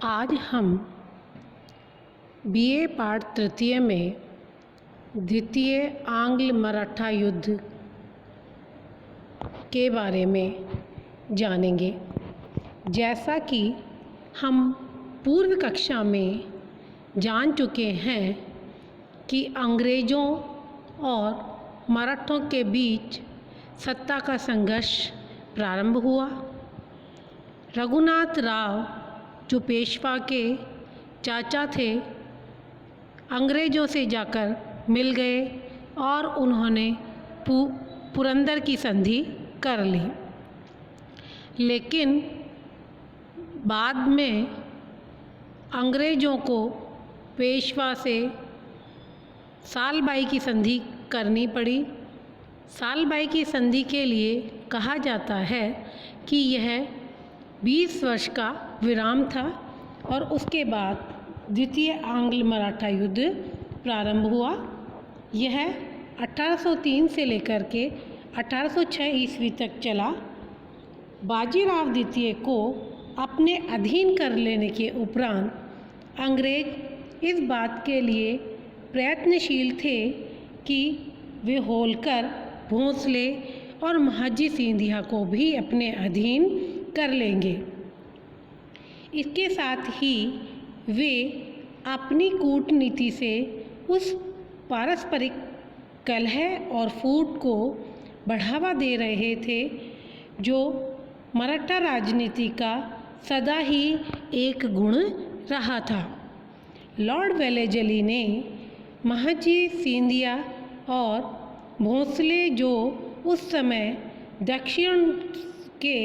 आज हम बीए पाठ तृतीय में द्वितीय आंग्ल मराठा युद्ध के बारे में जानेंगे। जैसा कि हम पूर्व कक्षा में जान चुके हैं कि अंग्रेज़ों और मराठों के बीच सत्ता का संघर्ष प्रारंभ हुआ। रघुनाथ राव जो पेशवा के चाचा थे, अंग्रेज़ों से जाकर मिल गए और उन्होंने पुरंदर की संधि कर ली। लेकिन बाद में अंग्रेज़ों को पेशवा से सालबाई की संधि करनी पड़ी। सालबाई की संधि के लिए कहा जाता है कि यह 20 वर्ष का विराम था और उसके बाद द्वितीय आंग्ल मराठा युद्ध प्रारंभ हुआ। यह 1803 से लेकर के 1806 ईस्वी तक चला। बाजीराव द्वितीय को अपने अधीन कर लेने के उपरांत अंग्रेज इस बात के लिए प्रयत्नशील थे कि वे होलकर, भोंसले और महाजी सिंधिया को भी अपने अधीन कर लेंगे। इसके साथ ही वे अपनी कूटनीति से उस पारस्परिक कलह और फूट को बढ़ावा दे रहे थे जो मराठा राजनीति का सदा ही एक गुण रहा था। लॉर्ड वेलेज़ली ने महाजी सिंधिया और भोंसले जो उस समय दक्षिण के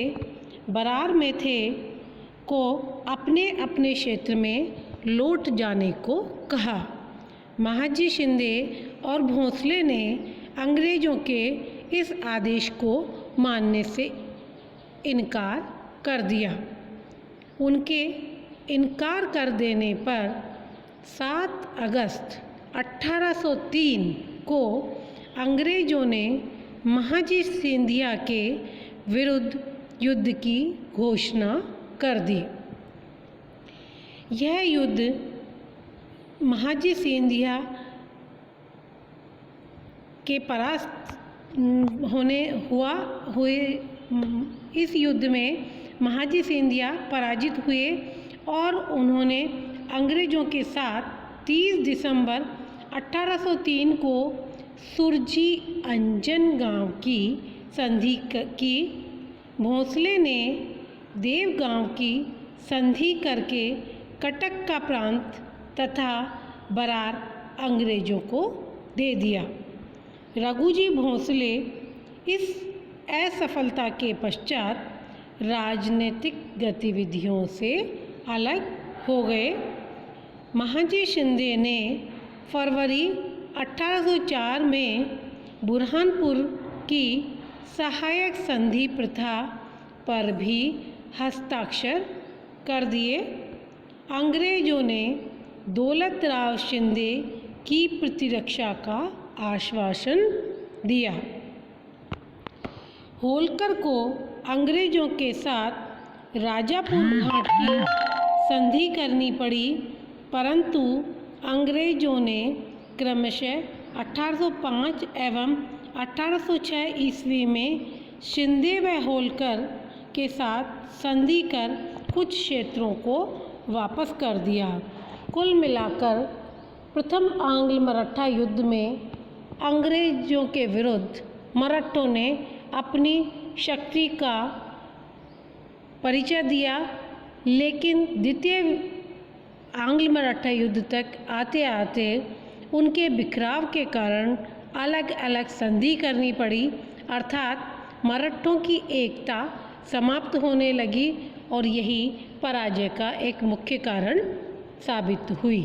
बरार में थे को अपने अपने क्षेत्र में लौट जाने को कहा। महाजी शिंदे और भोंसले ने अंग्रेज़ों के इस आदेश को मानने से इनकार कर दिया। उनके इनकार कर देने पर 7 अगस्त 1803 को अंग्रेज़ों ने महाजी सिंधिया के विरुद्ध युद्ध की घोषणा कर दी। यह युद्ध महाजी सिंधिया के परास्त हुए इस युद्ध में महाजी सिंधिया पराजित हुए और उन्होंने अंग्रेज़ों के साथ 30 दिसंबर 1803 को सुरजी अंजन गांव की संधि की। भोंसले ने देवगांव की संधि करके कटक का प्रांत तथा बरार अंग्रेज़ों को दे दिया। रघुजी भोंसले इस असफलता के पश्चात राजनीतिक गतिविधियों से अलग हो गए। महाजी शिंदे ने फरवरी 1804 में बुरहानपुर की सहायक संधि प्रथा पर भी हस्ताक्षर कर दिए। अंग्रेज़ों ने दौलत राव शिंदे की प्रतिरक्षा का आश्वासन दिया। होलकर को अंग्रेज़ों के साथ राजापुर घाट की संधि करनी पड़ी, परंतु अंग्रेज़ों ने क्रमशः 1805 एवं 1806 ईस्वी में शिंदे व होलकर के साथ संधि कर कुछ क्षेत्रों को वापस कर दिया। कुल मिलाकर प्रथम आंग्ल मराठा युद्ध में अंग्रेज़ों के विरुद्ध मराठों ने अपनी शक्ति का परिचय दिया, लेकिन द्वितीय आंग्ल मराठा युद्ध तक आते आते उनके बिखराव के कारण अलग अलग संधि करनी पड़ी, अर्थात मराठों की एकता समाप्त होने लगी और यही पराजय का एक मुख्य कारण साबित हुई।